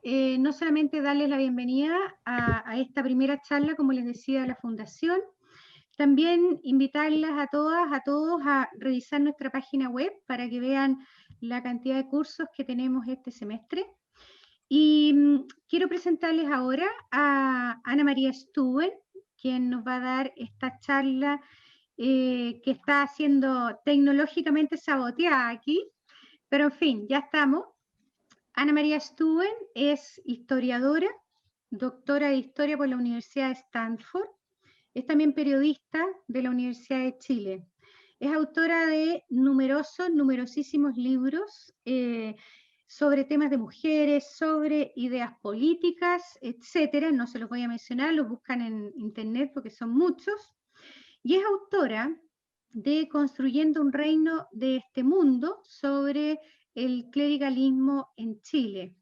quiero no solamente darles la bienvenida a esta primera charla, como les decía, de la Fundación, también invitarlas a todas, a todos a revisar nuestra página web para que vean la cantidad de cursos que tenemos este semestre. Y quiero presentarles ahora a Ana María Stuben, quien nos va a dar esta charla que está siendo tecnológicamente saboteada aquí, pero en fin, ya estamos. Ana María Stuben es historiadora, doctora de Historia por la Universidad de Stanford. Es también periodista de la Universidad de Chile. Es autora de numerosísimos libros sobre temas de mujeres, sobre ideas políticas, etcétera. No se los voy a mencionar, los buscan en internet porque son muchos. Y es autora de Construyendo un reino de este mundo sobre el clericalismo en Chile.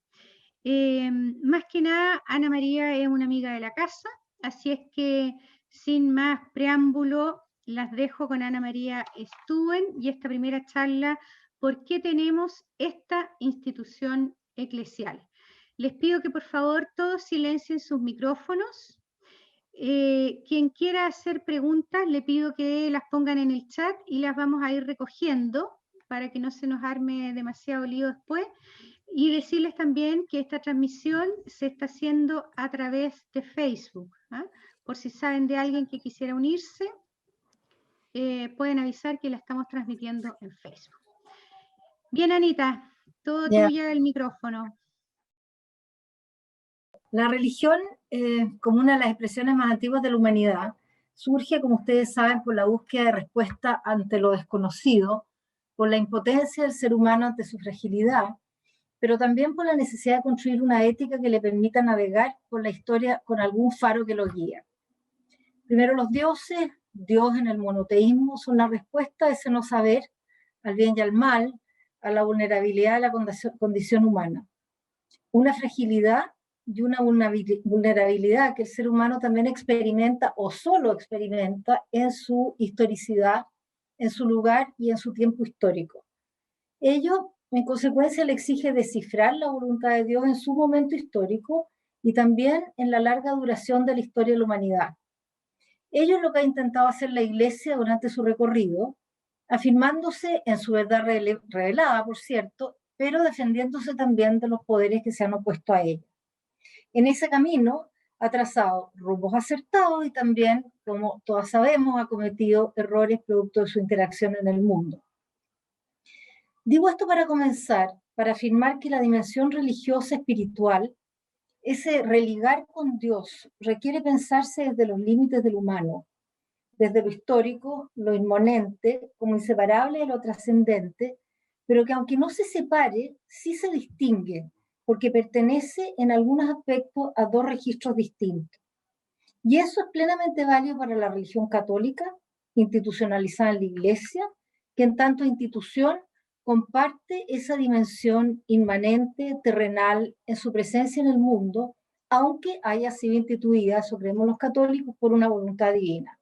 Más que nada, Ana María es una amiga de la casa, así es que sin más preámbulo, las dejo con Ana María Stuben y esta primera charla, ¿por qué tenemos esta institución eclesial? Les pido que por favor todos silencien sus micrófonos. Quien quiera hacer preguntas, le pido que las pongan en el chat y las vamos a ir recogiendo para que no se nos arme demasiado lío después. Y decirles también que esta transmisión se está haciendo a través de Facebook. ¿Ah? Por si saben de alguien que quisiera unirse, pueden avisar que la estamos transmitiendo en Facebook. Bien, Anita, todo tuyo el micrófono. La religión, como una de las expresiones más antiguas de la humanidad, surge, como ustedes saben, por la búsqueda de respuesta ante lo desconocido, por la impotencia del ser humano ante su fragilidad, pero también por la necesidad de construir una ética que le permita navegar por la historia con algún faro que lo guíe. Primero los dioses, Dios en el monoteísmo, son la respuesta a ese no saber, al bien y al mal, a la vulnerabilidad de la condición humana. Una fragilidad y una vulnerabilidad que el ser humano también experimenta o solo experimenta en su historicidad, en su lugar y en su tiempo histórico. Ello, en consecuencia, le exige descifrar la voluntad de Dios en su momento histórico y también en la larga duración de la historia de la humanidad. Ello es lo que ha intentado hacer la Iglesia durante su recorrido, afirmándose en su verdad revelada, por cierto, pero defendiéndose también de los poderes que se han opuesto a ella. En ese camino ha trazado rumbos acertados y también, como todas sabemos, ha cometido errores producto de su interacción en el mundo. Digo esto para comenzar, para afirmar que la dimensión religiosa espiritual, ese religar con Dios, requiere pensarse desde los límites del humano, desde lo histórico, lo inmanente, como inseparable de lo trascendente, pero que aunque no se separe, sí se distingue, porque pertenece en algunos aspectos a dos registros distintos. Y eso es plenamente válido para la religión católica, institucionalizada en la Iglesia, que en tanto institución comparte esa dimensión inmanente, terrenal, en su presencia en el mundo, aunque haya sido instituida, eso creemos los católicos, por una voluntad divina.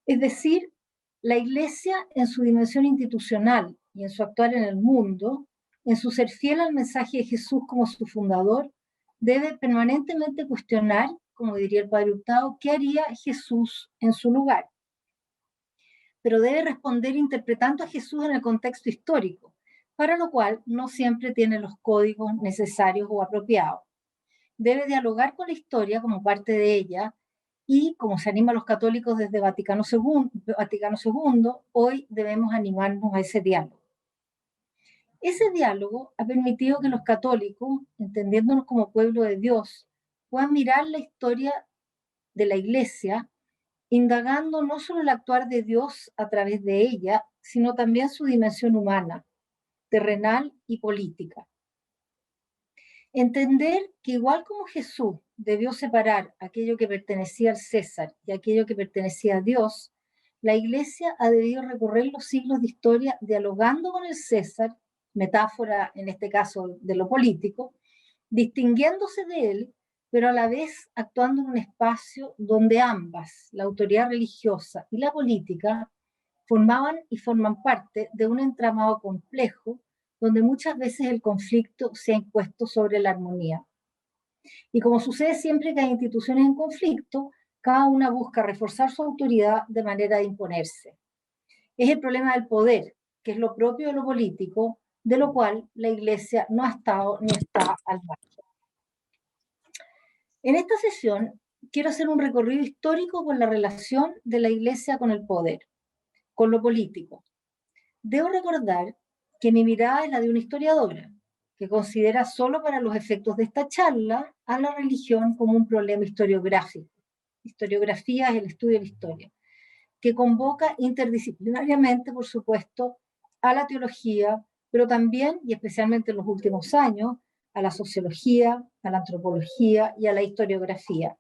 Es decir, la Iglesia en su dimensión institucional y en su actuar en el mundo, en su ser fiel al mensaje de Jesús como su fundador, debe permanentemente cuestionar, como diría el Padre Hurtado, qué haría Jesús en su lugar. Pero debe responder interpretando a Jesús en el contexto histórico, para lo cual no siempre tiene los códigos necesarios o apropiados. Debe dialogar con la historia como parte de ella, y como se anima a los católicos desde Vaticano II, hoy debemos animarnos a ese diálogo. Ese diálogo ha permitido que los católicos, entendiéndonos como pueblo de Dios, puedan mirar la historia de la Iglesia, indagando no solo el actuar de Dios a través de ella, sino también su dimensión humana, terrenal y política. Entender que igual como Jesús debió separar aquello que pertenecía al César y aquello que pertenecía a Dios, la Iglesia ha debido recorrer los siglos de historia dialogando con el César, metáfora en este caso de lo político, distinguiéndose de él, pero a la vez actuando en un espacio donde ambas, la autoridad religiosa y la política, formaban y forman parte de un entramado complejo donde muchas veces el conflicto se ha impuesto sobre la armonía. Y como sucede siempre que hay instituciones en conflicto, cada una busca reforzar su autoridad de manera de imponerse. Es el problema del poder, que es lo propio de lo político, de lo cual la Iglesia no ha estado ni está al margen. En esta sesión quiero hacer un recorrido histórico con la relación de la Iglesia con el poder, con lo político. Debo recordar que mi mirada es la de una historiadora, que considera solo para los efectos de esta charla a la religión como un problema historiográfico. Historiografía es el estudio de la historia, que convoca interdisciplinariamente, por supuesto, a la teología, pero también, y especialmente en los últimos años, a la sociología, a la antropología y a la historiografía.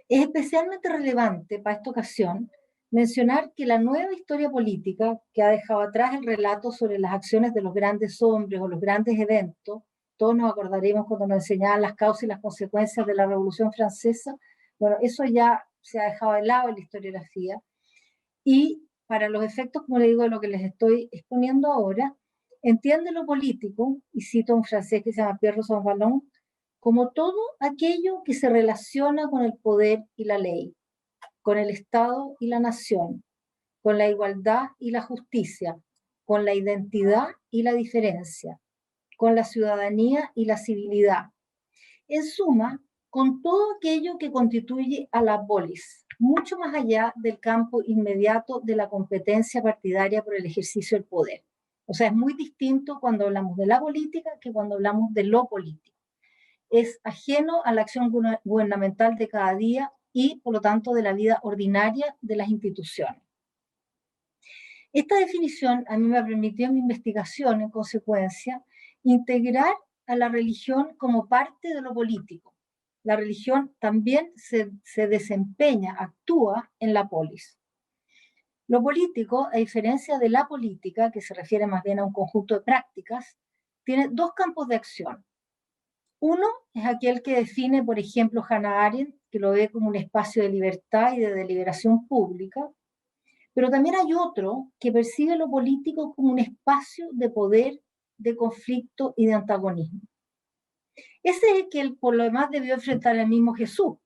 Es especialmente relevante para esta ocasión mencionar que la nueva historia política, que ha dejado atrás el relato sobre las acciones de los grandes hombres o los grandes eventos, todos nos acordaremos cuando nos enseñaban las causas y las consecuencias de la Revolución Francesa, bueno, eso ya se ha dejado de lado en la historiografía, y para los efectos, como le digo, de lo que les estoy exponiendo ahora, entiende lo político, y cito a un francés que se llama Pierre Rosanvallon, como todo aquello que se relaciona con el poder y la ley, con el Estado y la nación, con la igualdad y la justicia, con la identidad y la diferencia, con la ciudadanía y la civilidad. En suma, con todo aquello que constituye a la polis, mucho más allá del campo inmediato de la competencia partidaria por el ejercicio del poder. O sea, es muy distinto cuando hablamos de la política que cuando hablamos de lo político. Es ajeno a la acción gubernamental de cada día y, por lo tanto, de la vida ordinaria de las instituciones. Esta definición a mí me permitió en mi investigación, en consecuencia, integrar a la religión como parte de lo político. La religión también se desempeña, actúa en la polis. Lo político, a diferencia de la política, que se refiere más bien a un conjunto de prácticas, tiene dos campos de acción. Uno es aquel que define, por ejemplo, Hannah Arendt, que lo ve como un espacio de libertad y de deliberación pública, pero también hay otro que percibe lo político como un espacio de poder, de conflicto y de antagonismo. Ese es el que por lo demás debió enfrentar el mismo Jesús.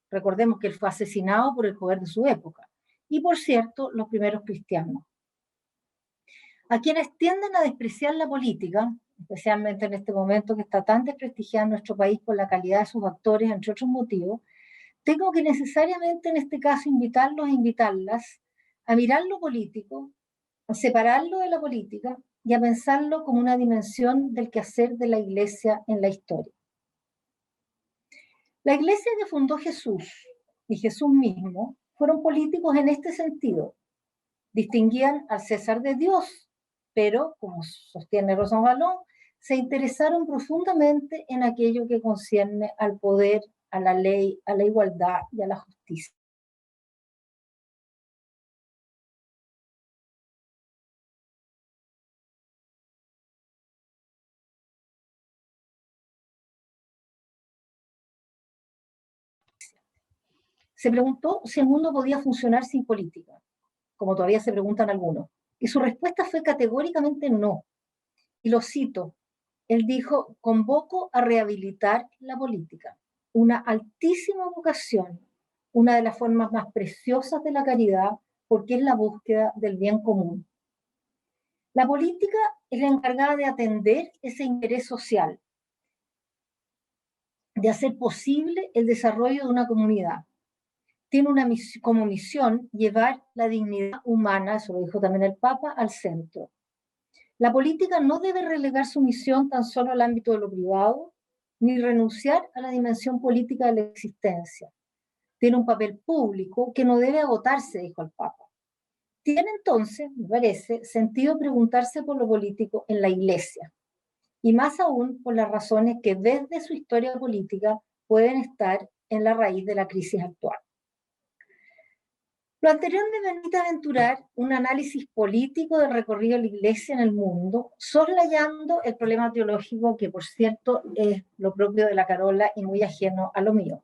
Recordemos que él fue asesinado por el poder de su época. Y por cierto, los primeros cristianos. A quienes tienden a despreciar la política, especialmente en este momento que está tan desprestigiada en nuestro país por la calidad de sus actores, entre otros motivos, tengo que necesariamente en este caso invitarlos e invitarlas a mirar lo político, a separarlo de la política y a pensarlo como una dimensión del quehacer de la Iglesia en la historia. La Iglesia que fundó Jesús y Jesús mismo fueron políticos en este sentido. Distinguían al César de Dios, pero, como sostiene Rosanvallon, se interesaron profundamente en aquello que concierne al poder, a la ley, a la igualdad y a la justicia. Se preguntó si el mundo podía funcionar sin política, como todavía se preguntan algunos, y su respuesta fue categóricamente no. Y lo cito, él dijo: convoco a rehabilitar la política, una altísima vocación, una de las formas más preciosas de la caridad, porque es la búsqueda del bien común. La política es la encargada de atender ese interés social, de hacer posible el desarrollo de una comunidad. Tiene como misión llevar la dignidad humana, eso lo dijo también el Papa, al centro. La política no debe relegar su misión tan solo al ámbito de lo privado, ni renunciar a la dimensión política de la existencia. Tiene un papel público que no debe agotarse, dijo el Papa. Tiene entonces, me parece, sentido preguntarse por lo político en la Iglesia, y más aún por las razones que desde su historia política pueden estar en la raíz de la crisis actual. Lo anterior me permite aventurar un análisis político del recorrido de la Iglesia en el mundo, soslayando el problema teológico que, por cierto, es lo propio de la Carola y muy ajeno a lo mío.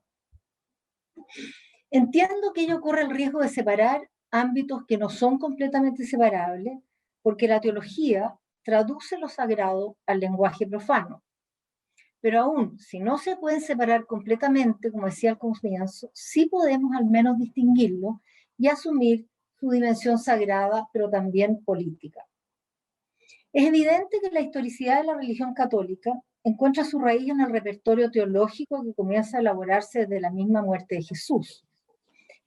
Entiendo que ello corre el riesgo de separar ámbitos que no son completamente separables, porque la teología traduce lo sagrado al lenguaje profano. Pero aún, si no se pueden separar completamente, como decía al comienzo, sí podemos al menos distinguirlo y asumir su dimensión sagrada, pero también política. Es evidente que la historicidad de la religión católica encuentra su raíz en el repertorio teológico que comienza a elaborarse desde la misma muerte de Jesús.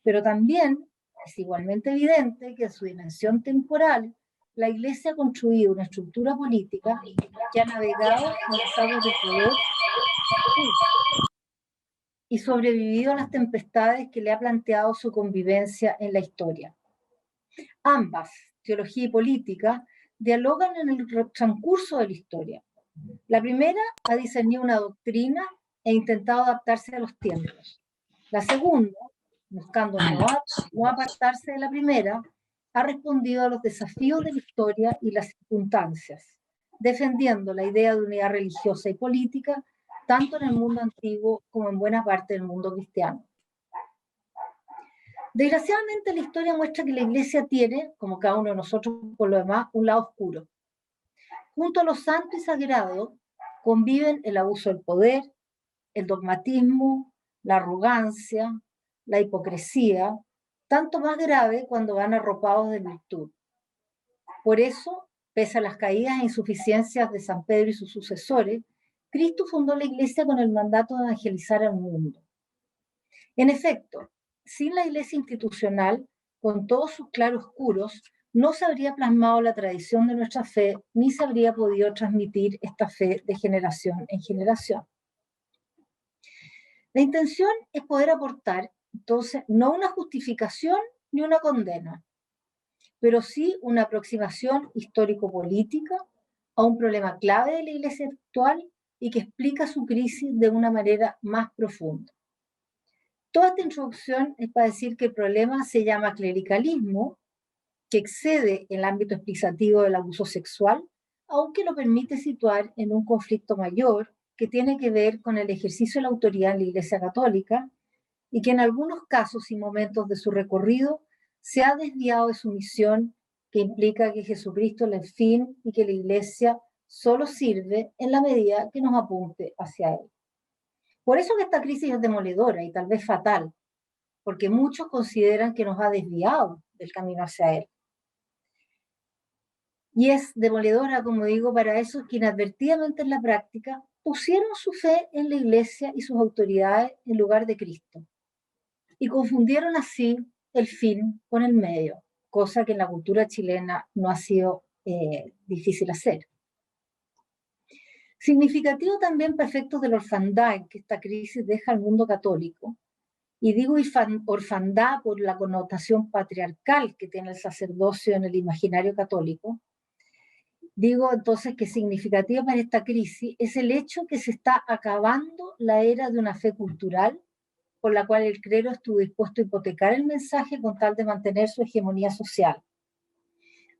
Pero también es igualmente evidente que en su dimensión temporal, la Iglesia ha construido una estructura política que ha navegado en las aguas del poder y sobrevivido a las tempestades que le ha planteado su convivencia en la historia. Ambas, teología y política, dialogan en el transcurso de la historia. La primera ha discernido una doctrina e intentado adaptarse a los tiempos. La segunda, buscando no apartarse de la primera, ha respondido a los desafíos de la historia y las circunstancias, defendiendo la idea de unidad religiosa y política, tanto en el mundo antiguo como en buena parte del mundo cristiano. Desgraciadamente, la historia muestra que la Iglesia tiene, como cada uno de nosotros por lo demás, un lado oscuro. Junto a lo santo y sagrado conviven el abuso del poder, el dogmatismo, la arrogancia, la hipocresía, tanto más grave cuando van arropados de virtud. Por eso, pese a las caídas e insuficiencias de San Pedro y sus sucesores, Cristo fundó la Iglesia con el mandato de evangelizar al mundo. En efecto, sin la Iglesia institucional, con todos sus claroscuros, no se habría plasmado la tradición de nuestra fe, ni se habría podido transmitir esta fe de generación en generación. La intención es poder aportar, entonces, no una justificación ni una condena, pero sí una aproximación histórico-política a un problema clave de la Iglesia actual y que explica su crisis de una manera más profunda. Toda esta introducción es para decir que el problema se llama clericalismo, que excede el ámbito explicativo del abuso sexual, aunque lo permite situar en un conflicto mayor que tiene que ver con el ejercicio de la autoridad en la Iglesia Católica y que en algunos casos y momentos de su recorrido se ha desviado de su misión, que implica que Jesucristo es el fin y que la Iglesia solo sirve en la medida que nos apunte hacia Él. Por eso que esta crisis es demoledora y tal vez fatal, porque muchos consideran que nos ha desviado del camino hacia Él. Y es demoledora, como digo, para esos que inadvertidamente en la práctica pusieron su fe en la Iglesia y sus autoridades en lugar de Cristo. Y confundieron así el fin con el medio, cosa que en la cultura chilena no ha sido difícil hacer. Significativo también para efectos de la orfandad en que esta crisis deja al mundo católico, y digo orfandad por la connotación patriarcal que tiene el sacerdocio en el imaginario católico. Digo entonces que significativo para esta crisis es el hecho que se está acabando la era de una fe cultural por la cual el clero estuvo dispuesto a hipotecar el mensaje con tal de mantener su hegemonía social.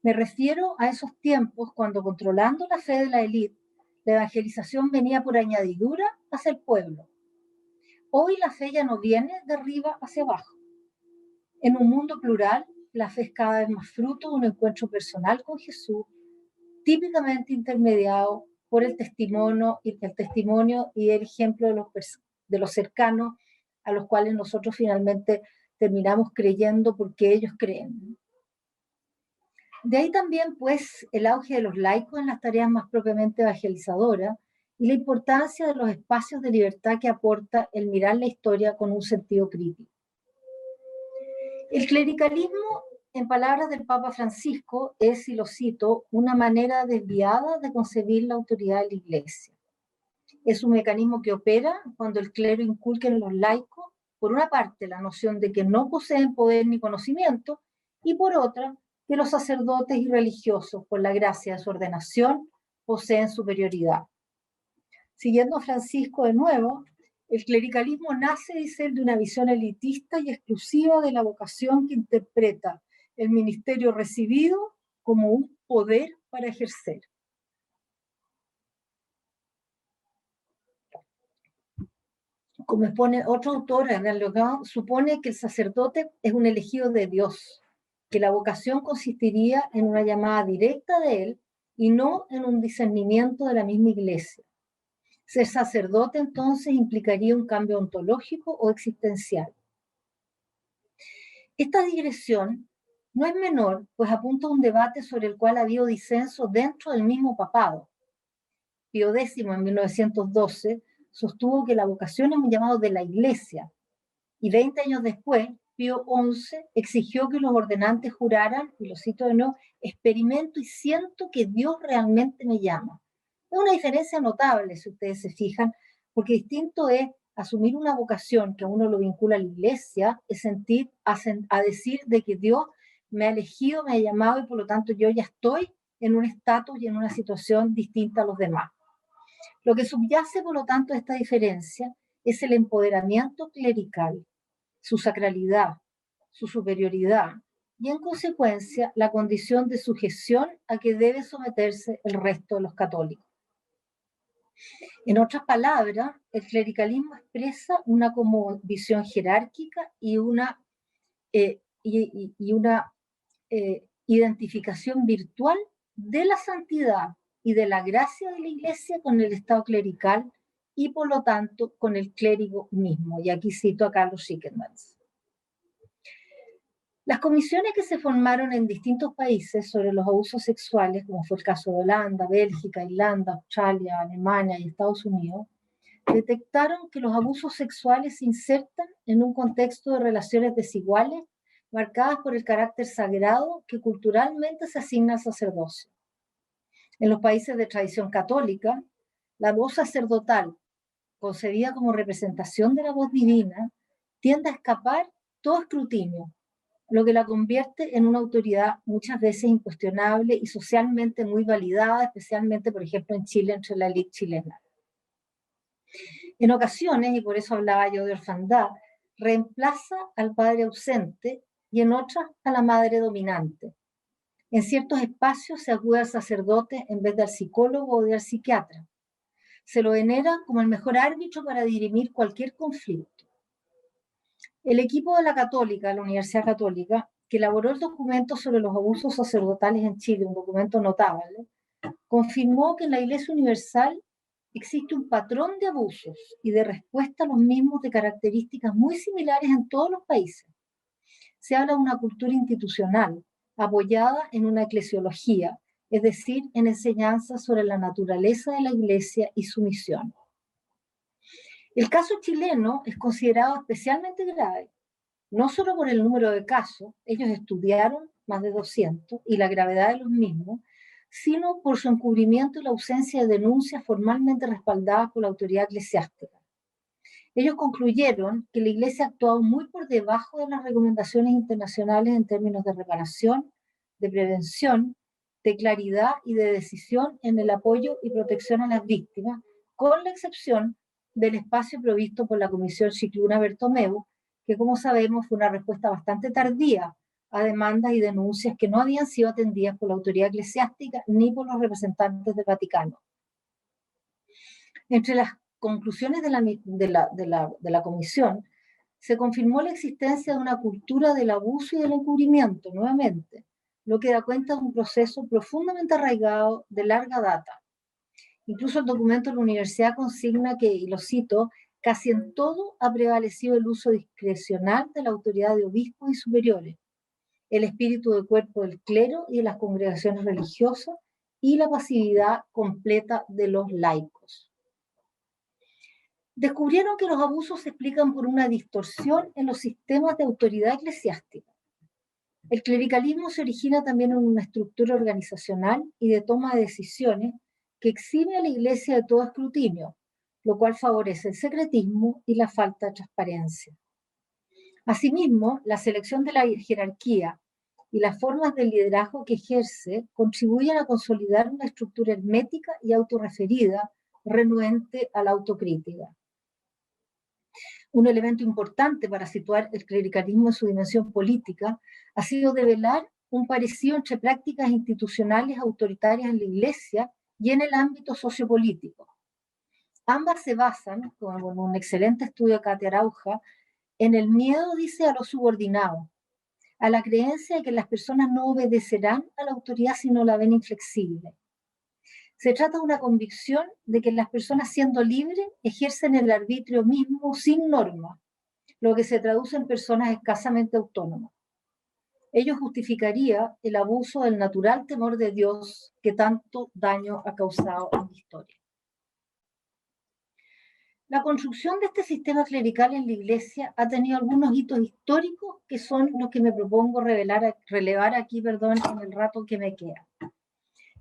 Me refiero a esos tiempos cuando, controlando la fe de la élite, la evangelización venía por añadidura hacia el pueblo. Hoy la fe ya no viene de arriba hacia abajo. En un mundo plural, la fe es cada vez más fruto de un encuentro personal con Jesús, típicamente intermediado por el testimonio y el ejemplo de los cercanos a los cuales nosotros finalmente terminamos creyendo porque ellos creen. De ahí también, pues, el auge de los laicos en las tareas más propiamente evangelizadoras y la importancia de los espacios de libertad que aporta el mirar la historia con un sentido crítico. El clericalismo, en palabras del Papa Francisco, es, y lo cito, una manera desviada de concebir la autoridad de la Iglesia. Es un mecanismo que opera cuando el clero inculca en los laicos, por una parte, la noción de que no poseen poder ni conocimiento, y por otra, que los sacerdotes y religiosos, por la gracia de su ordenación, poseen superioridad. Siguiendo a Francisco de nuevo, el clericalismo nace, dice él, de una visión elitista y exclusiva de la vocación que interpreta el ministerio recibido como un poder para ejercer. Como expone otro autor, Hernán Legrand, supone que el sacerdote es un elegido de Dios, que la vocación consistiría en una llamada directa de él y no en un discernimiento de la misma Iglesia. Ser sacerdote entonces implicaría un cambio ontológico o existencial. Esta digresión no es menor, pues apunta a un debate sobre el cual ha habido disenso dentro del mismo papado. Pío X, en 1912, sostuvo que la vocación es un llamado de la Iglesia, y 20 años después, Pío XI exigió que los ordenantes juraran, y lo cito de nuevo, experimento y siento que Dios realmente me llama. Es una diferencia notable, si ustedes se fijan, porque distinto es asumir una vocación que a uno lo vincula a la Iglesia, es a decir de que Dios me ha elegido, me ha llamado y por lo tanto yo ya estoy en un estatus y en una situación distinta a los demás. Lo que subyace, por lo tanto, a esta diferencia es el empoderamiento clerical, su sacralidad, su superioridad y, en consecuencia, la condición de sujeción a que debe someterse el resto de los católicos. En otras palabras, el clericalismo expresa una como visión jerárquica y una identificación virtual de la santidad y de la gracia de la Iglesia con el estado clerical y, por lo tanto, con el clérigo mismo. Y aquí cito a Carlos Schickermans. Las comisiones que se formaron en distintos países sobre los abusos sexuales, como fue el caso de Holanda, Bélgica, Irlanda, Australia, Alemania y Estados Unidos, detectaron que los abusos sexuales se insertan en un contexto de relaciones desiguales marcadas por el carácter sagrado que culturalmente se asigna al sacerdocio. En los países de tradición católica, la voz sacerdotal, concebida como representación de la voz divina, tiende a escapar todo escrutinio, lo que la convierte en una autoridad muchas veces incuestionable y socialmente muy validada, especialmente, por ejemplo, en Chile, entre la élite chilena. En ocasiones, y por eso hablaba yo de orfandad, reemplaza al padre ausente y en otras a la madre dominante. En ciertos espacios se acude al sacerdote en vez del psicólogo o del psiquiatra. Se lo venera como el mejor árbitro para dirimir cualquier conflicto. El equipo de la Católica, la Universidad Católica, que elaboró el documento sobre los abusos sacerdotales en Chile, un documento notable, confirmó que en la Iglesia Universal existe un patrón de abusos y de respuesta a los mismos de características muy similares en todos los países. Se habla de una cultura institucional apoyada en una eclesiología, es decir, en enseñanzas sobre la naturaleza de la Iglesia y su misión. El caso chileno es considerado especialmente grave, no solo por el número de casos, ellos estudiaron más de 200, y la gravedad de los mismos, sino por su encubrimiento y la ausencia de denuncias formalmente respaldadas por la autoridad eclesiástica. Ellos concluyeron que la Iglesia ha actuado muy por debajo de las recomendaciones internacionales en términos de reparación, de prevención, de claridad y de decisión en el apoyo y protección a las víctimas, con la excepción del espacio provisto por la Comisión Scicluna-Bertomeu, que, como sabemos, fue una respuesta bastante tardía a demandas y denuncias que no habían sido atendidas por la autoridad eclesiástica ni por los representantes del Vaticano. Entre las conclusiones de la comisión, se confirmó la existencia de una cultura del abuso y del encubrimiento, nuevamente, lo que da cuenta de un proceso profundamente arraigado de larga data. Incluso el documento de la universidad consigna que, y lo cito, casi en todo ha prevalecido el uso discrecional de la autoridad de obispos y superiores, el espíritu de cuerpo del clero y de las congregaciones religiosas y la pasividad completa de los laicos. Descubrieron que los abusos se explican por una distorsión en los sistemas de autoridad eclesiástica. El clericalismo se origina también en una estructura organizacional y de toma de decisiones que exime a la Iglesia de todo escrutinio, lo cual favorece el secretismo y la falta de transparencia. Asimismo, la selección de la jerarquía y las formas de liderazgo que ejerce contribuyen a consolidar una estructura hermética y autorreferida, renuente a la autocrítica. Un elemento importante para situar el clericalismo en su dimensión política ha sido develar un parecido entre prácticas institucionales autoritarias en la Iglesia y en el ámbito sociopolítico. Ambas se basan, como en un excelente estudio de Katia Arauja, en el miedo, dice, a los subordinados, a la creencia de que las personas no obedecerán a la autoridad si no la ven inflexible, Se trata de una convicción de que las personas, siendo libres, ejercen el arbitrio mismo sin norma, lo que se traduce en personas escasamente autónomas. Ello justificaría el abuso del natural temor de Dios que tanto daño ha causado en la historia. La construcción de este sistema clerical en la Iglesia ha tenido algunos hitos históricos que son los que me propongo relevar aquí, en el rato que me queda.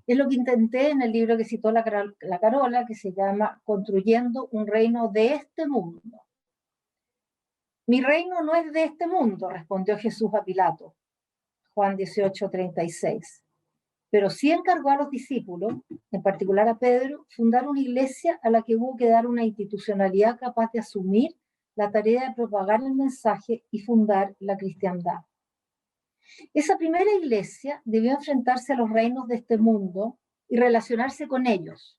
Es lo que intenté en el libro que citó la Carola, que se llama Construyendo un reino de este mundo. Mi reino no es de este mundo, respondió Jesús a Pilato, Juan 18:36. Pero sí encargó a los discípulos, en particular a Pedro, fundar una iglesia a la que hubo que dar una institucionalidad capaz de asumir la tarea de propagar el mensaje y fundar la cristiandad. Esa primera iglesia debió enfrentarse a los reinos de este mundo y relacionarse con ellos,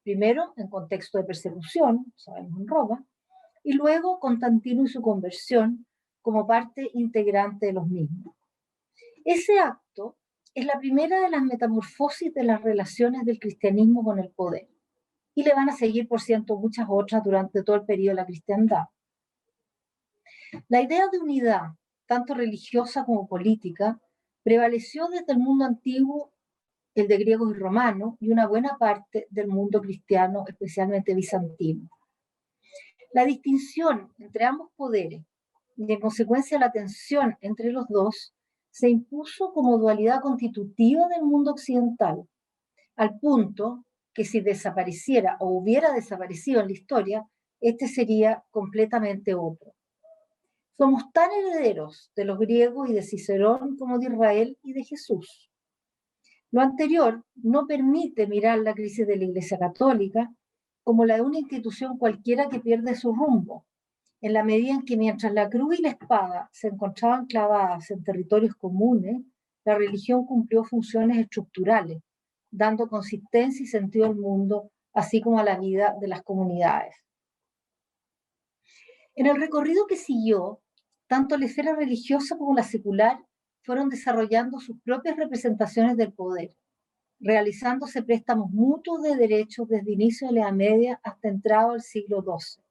primero en contexto de persecución, sabemos en Roma, y luego Constantino y su conversión como parte integrante de los mismos. Ese acto es la primera de las metamorfosis de las relaciones del cristianismo con el poder, y le van a seguir, por cierto, muchas otras durante todo el periodo de la cristiandad. La idea de unidad, tanto religiosa como política, prevaleció desde el mundo antiguo, el de griegos y romanos, y una buena parte del mundo cristiano, especialmente bizantino. La distinción entre ambos poderes, y en consecuencia la tensión entre los dos, se impuso como dualidad constitutiva del mundo occidental, al punto que si desapareciera o hubiera desaparecido en la historia, este sería completamente otro. Somos tan herederos de los griegos y de Cicerón como de Israel y de Jesús. Lo anterior no permite mirar la crisis de la Iglesia Católica como la de una institución cualquiera que pierde su rumbo, en la medida en que mientras la cruz y la espada se encontraban clavadas en territorios comunes, la religión cumplió funciones estructurales, dando consistencia y sentido al mundo, así como a la vida de las comunidades. En el recorrido que siguió, tanto la esfera religiosa como la secular fueron desarrollando sus propias representaciones del poder, realizándose préstamos mutuos de derechos desde inicio de la Edad Media hasta entrado al siglo XII.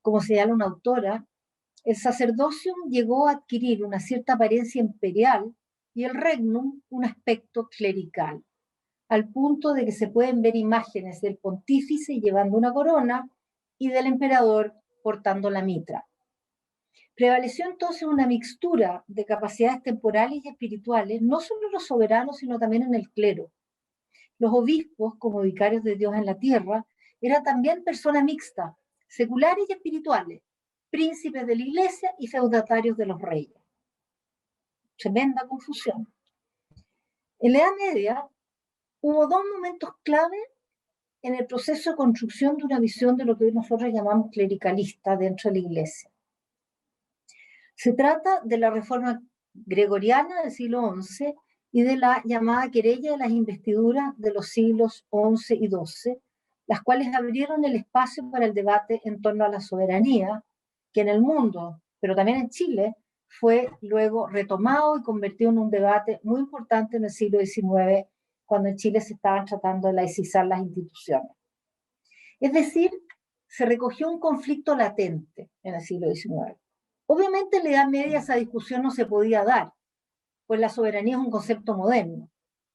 Como señala una autora, el sacerdocio llegó a adquirir una cierta apariencia imperial y el regnum un aspecto clerical, al punto de que se pueden ver imágenes del pontífice llevando una corona y del emperador portando la mitra. Prevaleció entonces una mixtura de capacidades temporales y espirituales, no solo en los soberanos, sino también en el clero. Los obispos, como vicarios de Dios en la tierra, eran también personas mixtas, seculares y espirituales, príncipes de la iglesia y feudatarios de los reyes. Tremenda confusión. En la Edad Media hubo dos momentos clave en el proceso de construcción de una visión de lo que hoy nosotros llamamos clericalista dentro de la iglesia. Se trata de la reforma gregoriana del siglo XI y de la llamada querella de las investiduras de los siglos XI y XII, las cuales abrieron el espacio para el debate en torno a la soberanía, que en el mundo, pero también en Chile, fue luego retomado y convertido en un debate muy importante en el siglo XIX, cuando en Chile se estaban tratando de laicizar las instituciones. Es decir, se recogió un conflicto latente en el siglo XIX. Obviamente en la Edad Media esa discusión no se podía dar, pues la soberanía es un concepto moderno,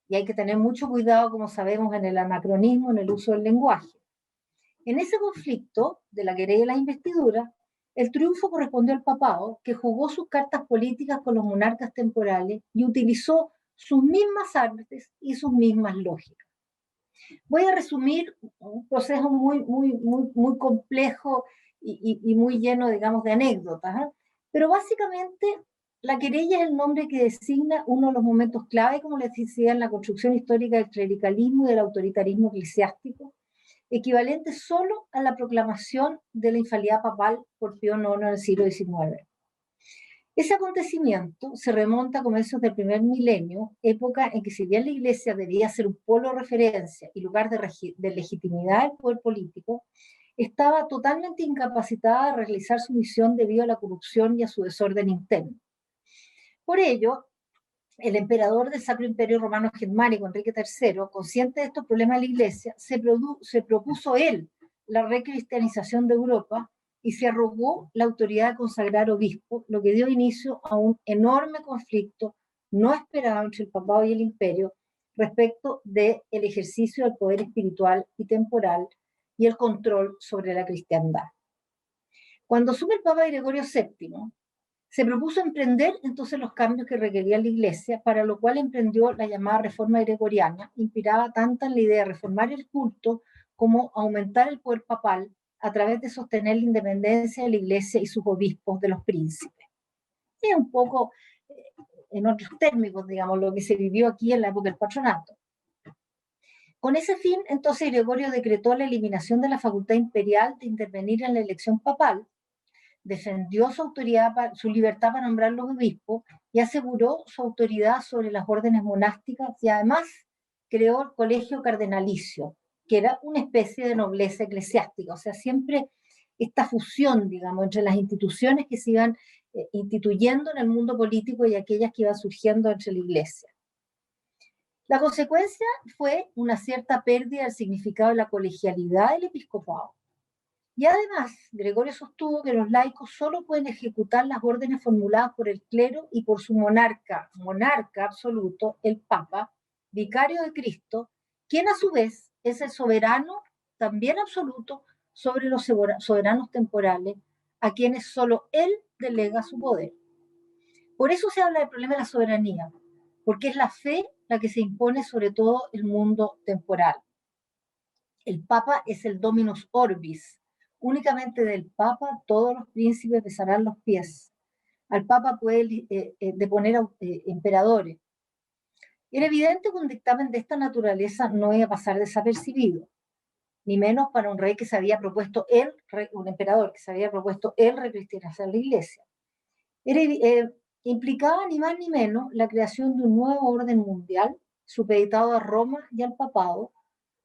y hay que tener mucho cuidado, como sabemos, en el anacronismo, en el uso del lenguaje. En ese conflicto de la querella y la investidura, el triunfo correspondió al papado, que jugó sus cartas políticas con los monarcas temporales y utilizó sus mismas artes y sus mismas lógicas. Voy a resumir un proceso muy complejo y muy lleno, digamos, de anécdotas, ¿eh? Pero básicamente la querella es el nombre que designa uno de los momentos clave, como les decía, en la construcción histórica del clericalismo y del autoritarismo eclesiástico, equivalente solo a la proclamación de la infalibilidad papal por Pío IX en el siglo XIX. Ese acontecimiento se remonta a comienzos del primer milenio, época en que si bien la Iglesia debía ser un polo de referencia y lugar de legitimidad del poder político, estaba totalmente incapacitada de realizar su misión debido a la corrupción y a su desorden interno. Por ello, el emperador del Sacro Imperio Romano Germánico, Enrique III, consciente de estos problemas de la Iglesia, se propuso él la recristianización de Europa y se arrogó la autoridad de consagrar obispos, lo que dio inicio a un enorme conflicto no esperado entre el papado y el imperio respecto del ejercicio del poder espiritual y temporal y el control sobre la cristiandad. Cuando asume el Papa Gregorio VII, se propuso emprender entonces los cambios que requería la Iglesia, para lo cual emprendió la llamada Reforma Gregoriana, inspirada tanto en la idea de reformar el culto como aumentar el poder papal a través de sostener la independencia de la Iglesia y sus obispos de los príncipes. Es un poco, en otros términos, digamos, lo que se vivió aquí en la época del patronato. Con ese fin, entonces, Gregorio decretó la eliminación de la facultad imperial de intervenir en la elección papal, defendió su autoridad, su libertad para nombrar los obispos y aseguró su autoridad sobre las órdenes monásticas, y además creó el colegio cardenalicio, que era una especie de nobleza eclesiástica, o sea, siempre esta fusión, digamos, entre las instituciones que se iban instituyendo en el mundo político y aquellas que iban surgiendo entre la Iglesia. La consecuencia fue una cierta pérdida del significado de la colegialidad del episcopado. Y además, Gregorio sostuvo que los laicos solo pueden ejecutar las órdenes formuladas por el clero y por su monarca absoluto, el Papa, vicario de Cristo, quien a su vez es el soberano, también absoluto, sobre los soberanos temporales, a quienes solo él delega su poder. Por eso se habla del problema de la soberanía, porque es la fe la que se impone sobre todo el mundo temporal. El Papa es el Dominus Orbis. Únicamente del Papa todos los príncipes besarán los pies. Al Papa puede deponer a emperadores. Era evidente que un dictamen de esta naturaleza no iba a pasar desapercibido, ni menos para un rey que se había propuesto él, un emperador que se había propuesto él recristianizar la Iglesia. Implicaba ni más ni menos la creación de un nuevo orden mundial supeditado a Roma y al papado,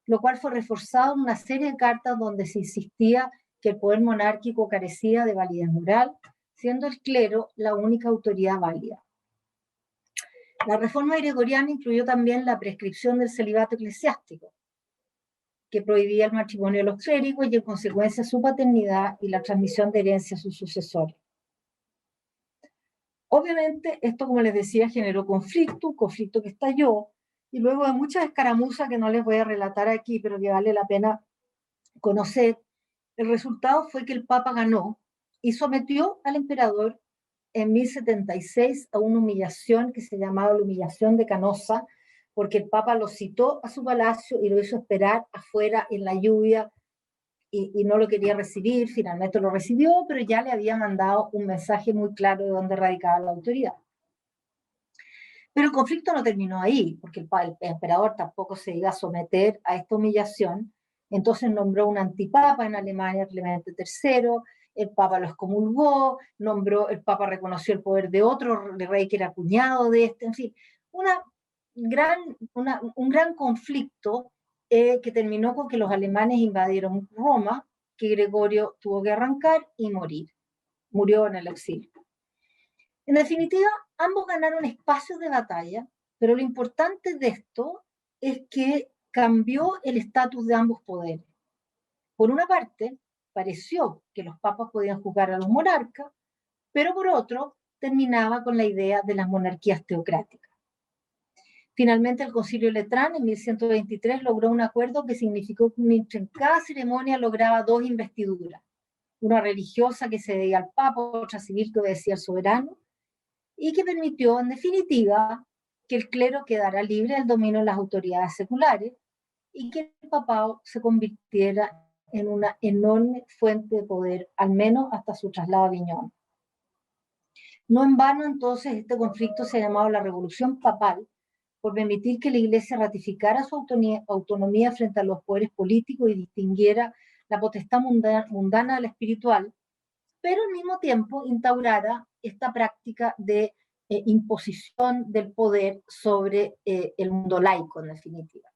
lo cual fue reforzado en una serie de cartas donde se insistía que el poder monárquico carecía de validez moral, siendo el clero la única autoridad válida. La reforma gregoriana incluyó también la prescripción del celibato eclesiástico, que prohibía el matrimonio de los clérigos y en consecuencia su paternidad y la transmisión de herencia a sus sucesores. Obviamente, esto, como les decía, generó conflicto, un conflicto que estalló, y luego de muchas escaramuzas que no les voy a relatar aquí, pero que vale la pena conocer, el resultado fue que el Papa ganó y sometió al emperador en 1076 a una humillación que se llamaba la humillación de Canosa, porque el Papa lo citó a su palacio y lo hizo esperar afuera en la lluvia y no lo quería recibir. Finalmente lo recibió, pero ya le había mandado un mensaje muy claro de dónde radicaba la autoridad. Pero el conflicto no terminó ahí, porque el emperador tampoco se iba a someter a esta humillación. Entonces nombró un antipapa en Alemania, Clemente III, el papa lo excomulgó, el papa reconoció el poder de otro rey que era cuñado de este, en fin, un gran conflicto que terminó con que los alemanes invadieron Roma, que Gregorio tuvo que arrancar y morir. Murió en el exilio. En definitiva, ambos ganaron espacios de batalla, pero lo importante de esto es que cambió el estatus de ambos poderes. Por una parte, pareció que los papas podían juzgar a los monarcas, pero por otro, terminaba con la idea de las monarquías teocráticas. Finalmente, el Concilio Letrán en 1123 logró un acuerdo que significó que en cada ceremonia lograba dos investiduras, una religiosa que se debía al papa, otra civil que obedecía al soberano, y que permitió, en definitiva, que el clero quedara libre del dominio de las autoridades seculares y que el papado se convirtiera en una enorme fuente de poder, al menos hasta su traslado a Aviñón. No en vano, entonces, este conflicto se ha llamado la Revolución Papal, por permitir que la Iglesia ratificara su autonomía frente a los poderes políticos y distinguiera la potestad mundana de la espiritual, pero al mismo tiempo instaurara esta práctica de imposición del poder sobre el mundo laico, en definitiva.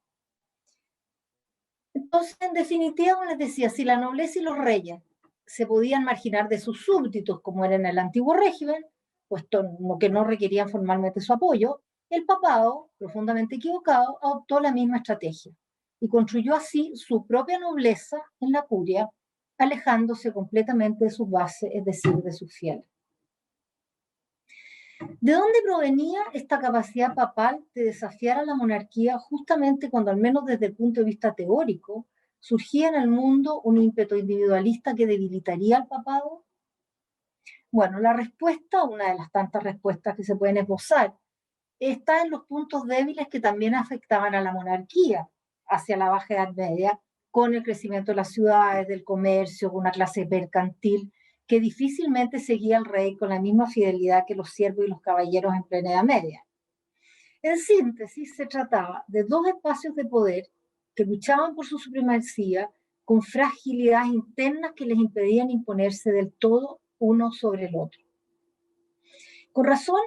Entonces, en definitiva, como les decía, si la nobleza y los reyes se podían marginar de sus súbditos, como era en el antiguo régimen, puesto que no requerían formalmente su apoyo, El papado, profundamente equivocado, adoptó la misma estrategia y construyó así su propia nobleza en la curia, alejándose completamente de sus bases, es decir, de sus fieles. ¿De dónde provenía esta capacidad papal de desafiar a la monarquía justamente cuando, al menos desde el punto de vista teórico, surgía en el mundo un ímpetu individualista que debilitaría al papado? Bueno, la respuesta, una de las tantas respuestas que se pueden esbozar, está en los puntos débiles que también afectaban a la monarquía hacia la Baja Edad Media, con el crecimiento de las ciudades, del comercio, con una clase mercantil que difícilmente seguía al rey con la misma fidelidad que los siervos y los caballeros en plena Edad Media. En síntesis, se trataba de dos espacios de poder que luchaban por su supremacía con fragilidades internas que les impedían imponerse del todo uno sobre el otro. Con razón,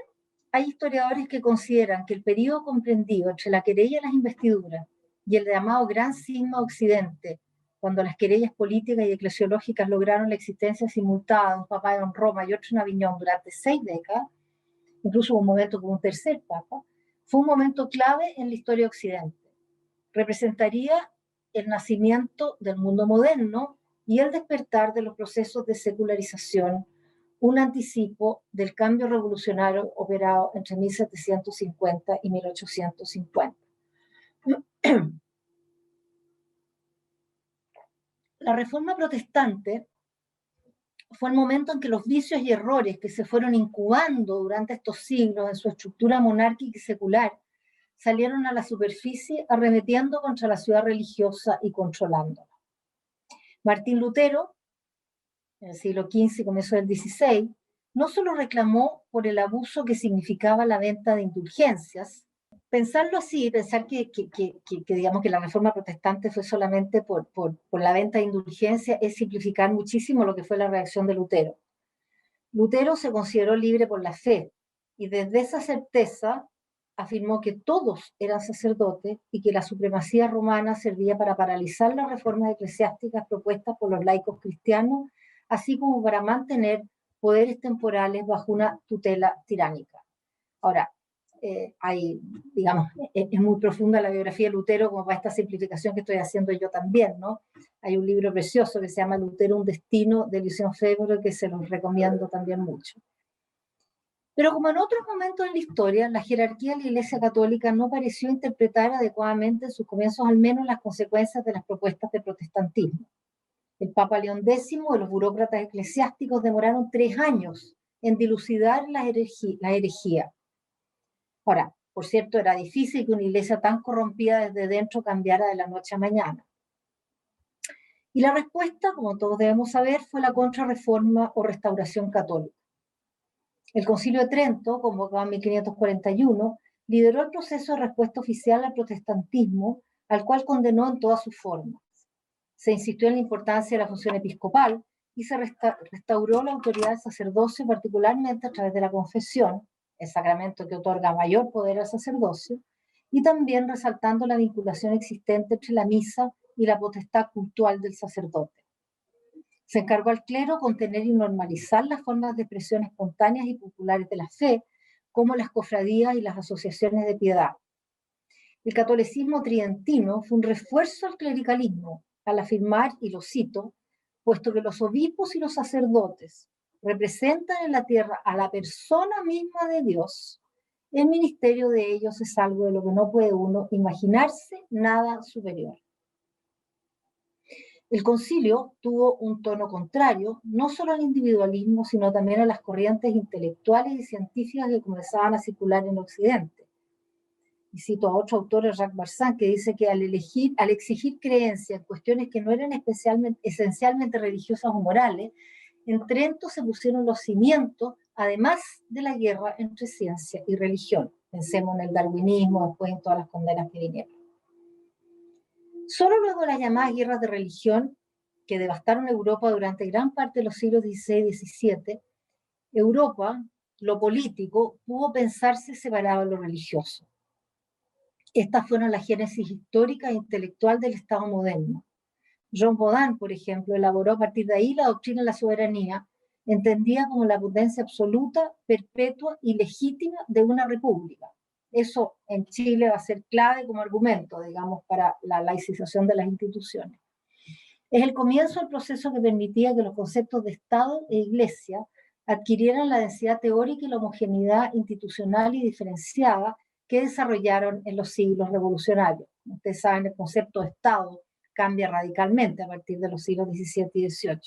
hay historiadores que consideran que el periodo comprendido entre la querella y las investiduras y el llamado Gran Cisma Occidente, cuando las querellas políticas y eclesiológicas lograron la existencia simultánea de un papa en Roma y otro en Aviñón durante 6 décadas, incluso hubo un momento con un tercer papa, fue un momento clave en la historia de Occidente. Representaría el nacimiento del mundo moderno y el despertar de los procesos de secularización, un anticipo del cambio revolucionario operado entre 1750 y 1850. La Reforma Protestante fue el momento en que los vicios y errores que se fueron incubando durante estos siglos en su estructura monárquica y secular salieron a la superficie arremetiendo contra la ciudad religiosa y controlándola. Martín Lutero, en el siglo XV y comienzo del XVI, no solo reclamó por el abuso que significaba la venta de indulgencias. Pensarlo así, pensar que digamos que la Reforma Protestante fue solamente por la venta de indulgencias, es simplificar muchísimo lo que fue la reacción de Lutero. Lutero se consideró libre por la fe y desde esa certeza afirmó que todos eran sacerdotes y que la supremacía romana servía para paralizar las reformas eclesiásticas propuestas por los laicos cristianos, así como para mantener poderes temporales bajo una tutela tiránica. Ahora, digamos, es muy profunda la biografía de Lutero como para esta simplificación que estoy haciendo yo también, ¿no? Hay un libro precioso que se llama Lutero, un destino, de Lucien Febvre, que se los recomiendo también mucho. Pero como en otros momentos en la historia, la jerarquía de la Iglesia Católica no pareció interpretar adecuadamente en sus comienzos al menos las consecuencias de las propuestas del protestantismo. El Papa León X y los burócratas eclesiásticos demoraron 3 años en dilucidar la herejía. Ahora, por cierto, era difícil que una iglesia tan corrompida desde dentro cambiara de la noche a mañana. Y la respuesta, como todos debemos saber, fue la contrarreforma o restauración católica. El Concilio de Trento, convocado en 1541, lideró el proceso de respuesta oficial al protestantismo, al cual condenó en todas sus formas. Se insistió en la importancia de la función episcopal y se restauró la autoridad del sacerdocio, particularmente a través de la confesión, el sacramento que otorga mayor poder al sacerdocio, y también resaltando la vinculación existente entre la misa y la potestad cultual del sacerdote. Se encargó al clero contener y normalizar las formas de expresión espontáneas y populares de la fe, como las cofradías y las asociaciones de piedad. El catolicismo tridentino fue un refuerzo al clericalismo, al afirmar, y lo cito, puesto que los obispos y los sacerdotes representan en la tierra a la persona misma de Dios, el ministerio de ellos es algo de lo que no puede uno imaginarse nada superior. El concilio tuvo un tono contrario, no solo al individualismo, sino también a las corrientes intelectuales y científicas que comenzaban a circular en Occidente. Y cito a otro autor, Jacques Barzin, que dice que al exigir creencias en cuestiones que no eran esencialmente religiosas o morales, en Trento se pusieron los cimientos, además de la guerra entre ciencia y religión. Pensemos en el darwinismo, después en todas las condenas que vinieron. Solo luego de las llamadas guerras de religión, que devastaron Europa durante gran parte de los siglos XVI y XVII, Europa, lo político, pudo pensarse separado de lo religioso. Estas fueron la génesis histórica e intelectual del Estado moderno. Jean Baudin, por ejemplo, elaboró a partir de ahí la doctrina de la soberanía, entendida como la potencia absoluta, perpetua y legítima de una república, Eso en Chile va a ser clave como argumento, digamos, para la laicización de las instituciones. Es el comienzo del proceso que permitía que los conceptos de Estado e Iglesia adquirieran la densidad teórica y la homogeneidad institucional y diferenciada que desarrollaron en los siglos revolucionarios. Ustedes saben, el concepto de Estado cambia radicalmente a partir de los siglos XVII y XVIII.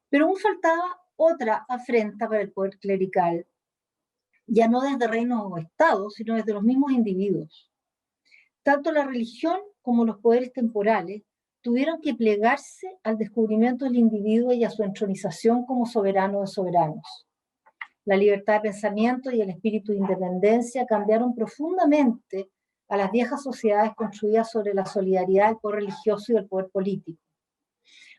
Pero aún faltaba otra afrenta para el poder clerical, ya no desde reinos o estados, sino desde los mismos individuos. Tanto la religión como los poderes temporales tuvieron que plegarse al descubrimiento del individuo y a su entronización como soberano de soberanos. La libertad de pensamiento y el espíritu de independencia cambiaron profundamente a las viejas sociedades construidas sobre la solidaridad del poder religioso y del poder político.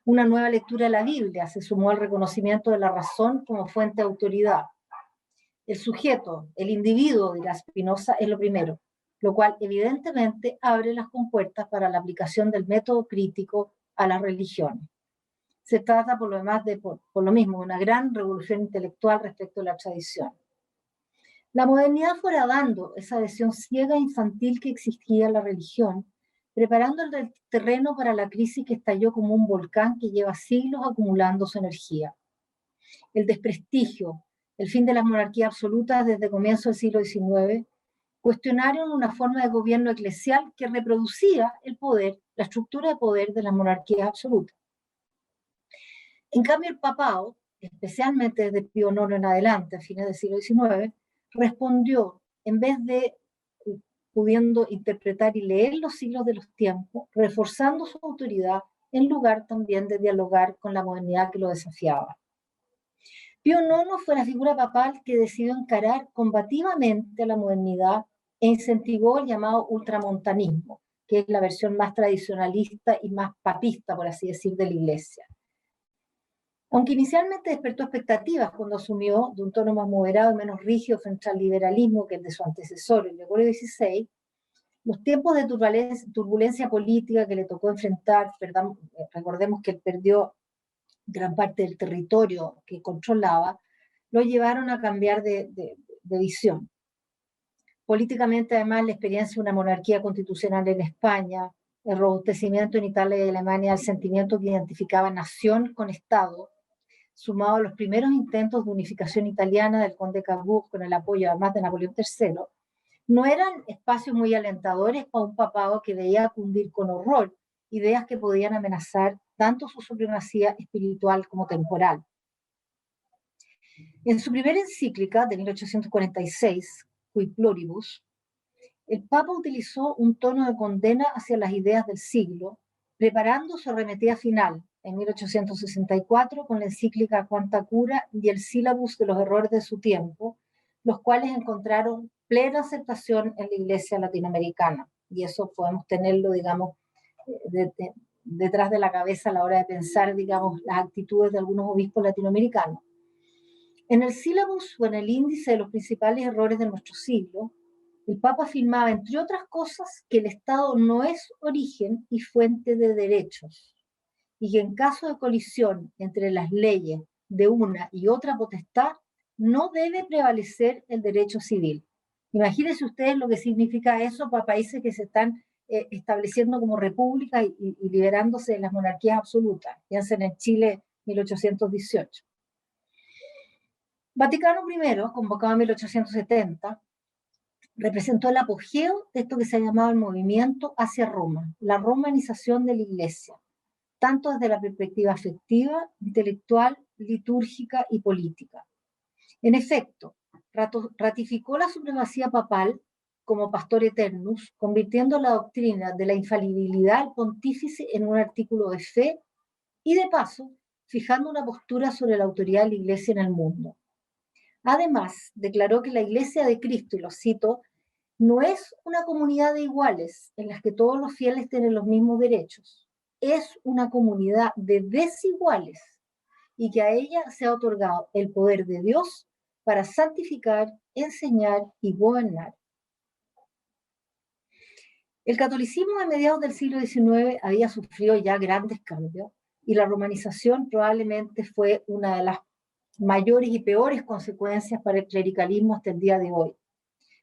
Una nueva lectura de la Biblia se sumó al reconocimiento de la razón como fuente de autoridad. El sujeto, el individuo, dirá Spinoza, es lo primero, lo cual evidentemente abre las compuertas para la aplicación del método crítico a las religiones. Se trata por lo demás por lo mismo, de una gran revolución intelectual respecto a la tradición. La modernidad fue dando esa adhesión ciega e infantil que existía a la religión, preparando el terreno para la crisis que estalló como un volcán que lleva siglos acumulando su energía. El desprestigio, el fin de las monarquías absolutas desde comienzo del siglo XIX, cuestionaron una forma de gobierno eclesial que reproducía el poder, la estructura de poder de las monarquías absolutas. En cambio, el papado, especialmente desde Pío IX en adelante, a fines del siglo XIX, respondió, en vez de pudiendo interpretar y leer los siglos de los tiempos, reforzando su autoridad en lugar también de dialogar con la modernidad que lo desafiaba. Pío IX fue la figura papal que decidió encarar combativamente a la modernidad e incentivó el llamado ultramontanismo, que es la versión más tradicionalista y más papista, por así decir, de la Iglesia. Aunque inicialmente despertó expectativas cuando asumió de un tono más moderado y menos rígido frente al liberalismo que el de su antecesor, el Gregorio XVI, los tiempos de turbulencia política que le tocó enfrentar, recordemos que él perdió gran parte del territorio que controlaba, lo llevaron a cambiar de visión. Políticamente, además, la experiencia de una monarquía constitucional en España, el robustecimiento en Italia y Alemania del sentimiento que identificaba nación con Estado, sumado a los primeros intentos de unificación italiana del conde Cavour con el apoyo además de Napoleón III, no eran espacios muy alentadores para un papado que veía cundir con horror ideas que podían amenazar tanto su supremacía espiritual como temporal. En su primera encíclica de 1846, Qui Pluribus, el Papa utilizó un tono de condena hacia las ideas del siglo, preparando su arremetida final en 1864 con la encíclica Quanta Cura y el Sílabus de los errores de su tiempo, los cuales encontraron plena aceptación en la Iglesia latinoamericana. Y eso podemos tenerlo, digamos, detrás de la cabeza a la hora de pensar, digamos, las actitudes de algunos obispos latinoamericanos. En el Sílabus o en el índice de los principales errores de nuestro siglo, el Papa afirmaba, entre otras cosas, que el Estado no es origen y fuente de derechos, y que en caso de colisión entre las leyes de una y otra potestad, no debe prevalecer el derecho civil. Imagínense ustedes lo que significa eso para países que se están estableciendo como repúblicas y liberándose de las monarquías absolutas. Piensen en Chile 1818. Vaticano I, convocado en 1870, representó el apogeo de esto que se ha llamado el movimiento hacia Roma, la romanización de la Iglesia, tanto desde la perspectiva afectiva, intelectual, litúrgica y política. En efecto, ratificó la supremacía papal como pastor eternus, convirtiendo la doctrina de la infalibilidad del pontífice en un artículo de fe y, de paso, fijando una postura sobre la autoridad de la Iglesia en el mundo. Además, declaró que la Iglesia de Cristo, y lo cito, no es una comunidad de iguales en las que todos los fieles tienen los mismos derechos, es una comunidad de desiguales y que a ella se ha otorgado el poder de Dios para santificar, enseñar y gobernar. El catolicismo a mediados del siglo XIX había sufrido ya grandes cambios y la romanización probablemente fue una de las mayores y peores consecuencias para el clericalismo hasta el día de hoy.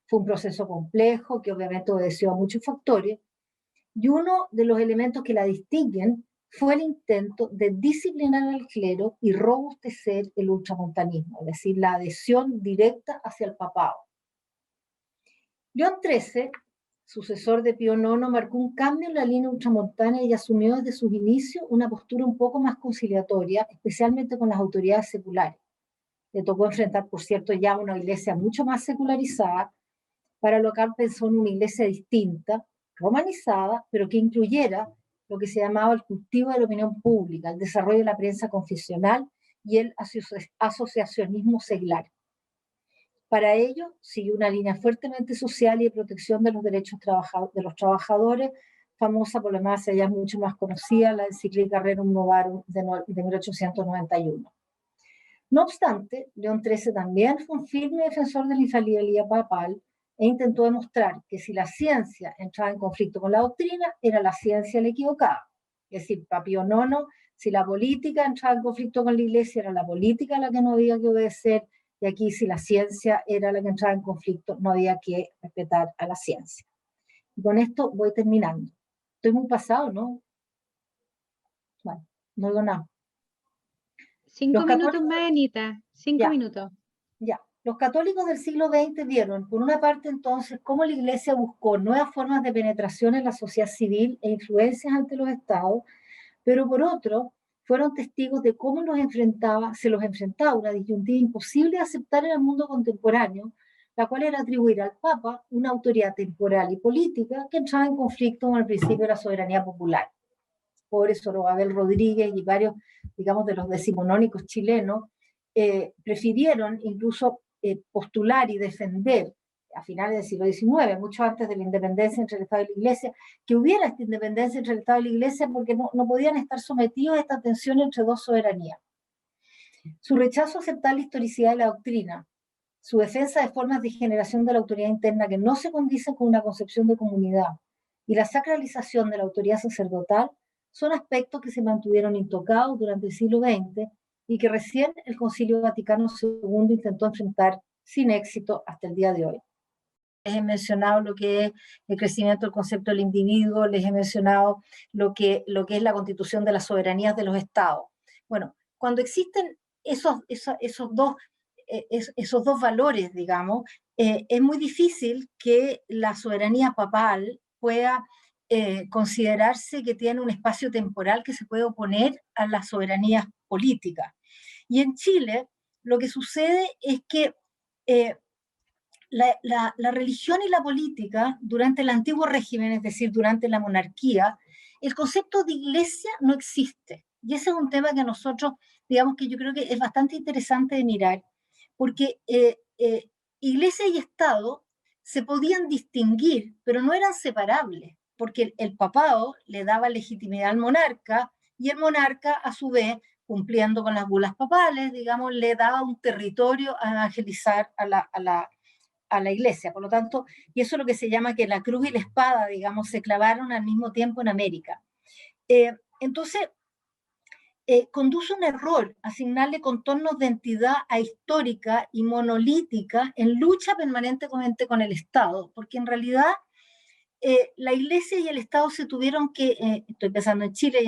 Fue un proceso complejo que obviamente obedeció a muchos factores, y uno de los elementos que la distinguen fue el intento de disciplinar al clero y robustecer el ultramontanismo, es decir, la adhesión directa hacia el papado. León XIII, sucesor de Pío IX, marcó un cambio en la línea ultramontana y asumió desde sus inicios una postura un poco más conciliatoria, especialmente con las autoridades seculares. Le tocó enfrentar, por cierto, ya una iglesia mucho más secularizada, para lo que pensó en una iglesia distinta, romanizada, pero que incluyera lo que se llamaba el cultivo de la opinión pública, el desarrollo de la prensa confesional y el asociacionismo seglar. Para ello, siguió una línea fuertemente social y de protección de los derechos de los trabajadores, famosa por lo demás, ya mucho más conocida, la encíclica Rerum Novarum de 1891. No obstante, León XIII también fue un firme defensor de la infalibilidad papal e intentó demostrar que si la ciencia entraba en conflicto con la doctrina, era la ciencia la equivocada. Es decir, para Pío IX, si la política entraba en conflicto con la iglesia, era la política la que no había que obedecer, y aquí si la ciencia era la que entraba en conflicto, no había que respetar a la ciencia. Y con esto voy terminando. Estoy muy pasado, ¿no? Bueno, no digo nada. 5 minutos más, Anita. 5 minutos. Ya. Los católicos del siglo XX vieron, por una parte entonces, cómo la Iglesia buscó nuevas formas de penetración en la sociedad civil e influencias ante los estados, pero por otro, fueron testigos de cómo se los enfrentaba una disyuntiva imposible de aceptar en el mundo contemporáneo, la cual era atribuir al Papa una autoridad temporal y política que entraba en conflicto con el principio de la soberanía popular. Pobre Zorobabel Rodríguez y varios, digamos, de los decimonónicos chilenos, prefirieron incluso postular y defender a finales del siglo XIX, mucho antes de la independencia entre el Estado y la Iglesia, que hubiera esta independencia entre el Estado y la Iglesia porque no podían estar sometidos a esta tensión entre dos soberanías. Su rechazo a aceptar la historicidad de la doctrina, su defensa de formas de generación de la autoridad interna que no se condicen con una concepción de comunidad y la sacralización de la autoridad sacerdotal son aspectos que se mantuvieron intocados durante el siglo XX y que recién el Concilio Vaticano II intentó enfrentar sin éxito hasta el día de hoy. Les he mencionado lo que es el crecimiento del concepto del individuo, les he mencionado lo que es la constitución de las soberanías de los estados. Bueno, cuando existen esos dos valores, digamos, es muy difícil que la soberanía papal pueda considerarse que tiene un espacio temporal que se puede oponer a las soberanías políticas. Y en Chile lo que sucede es que la religión y la política durante el antiguo régimen, es decir, durante la monarquía, el concepto de iglesia no existe. Y ese es un tema que nosotros, digamos que yo creo que es bastante interesante de mirar, porque iglesia y Estado se podían distinguir, pero no eran separables, porque el papado le daba legitimidad al monarca y el monarca, a su vez, cumpliendo con las bulas papales, digamos, le daba un territorio a evangelizar a la iglesia. Por lo tanto, y eso es lo que se llama que la cruz y la espada, digamos, se clavaron al mismo tiempo en América. Entonces, conduce un error asignarle contornos de entidad ahistórica y monolítica en lucha permanentemente con el Estado, porque en realidad la Iglesia y el Estado se tuvieron que, estoy pensando en Chile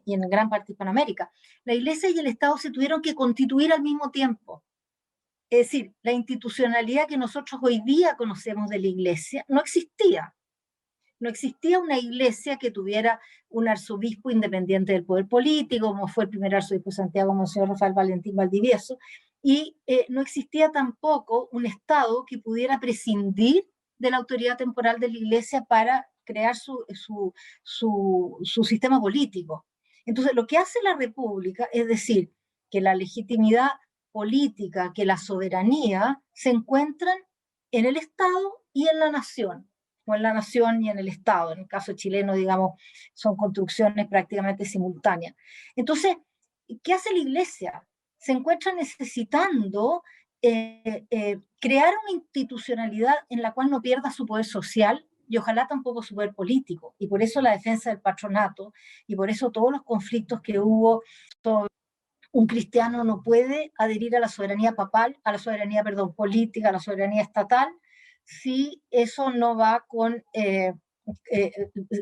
y en gran parte de Hispanoamérica, la Iglesia y el Estado se tuvieron que constituir al mismo tiempo. Es decir, la institucionalidad que nosotros hoy día conocemos de la Iglesia no existía. No existía una iglesia que tuviera un arzobispo independiente del poder político, como fue el primer arzobispo de Santiago, Monseñor Rafael Valentín Valdivieso, y no existía tampoco un Estado que pudiera prescindir de la autoridad temporal de la iglesia para crear su sistema político. Entonces, lo que hace la República es decir que la legitimidad política, que la soberanía se encuentran en el Estado y en la nación, o en la nación y en el Estado. En el caso chileno, digamos, son construcciones prácticamente simultáneas. Entonces, ¿qué hace la Iglesia? Se encuentra necesitando crear una institucionalidad en la cual no pierda su poder social y ojalá tampoco su poder político. Y por eso la defensa del patronato, y por eso todos los conflictos que hubo. Un cristiano no puede adherir a la soberanía papal, a la soberanía, política, a la soberanía estatal, si eso no va con,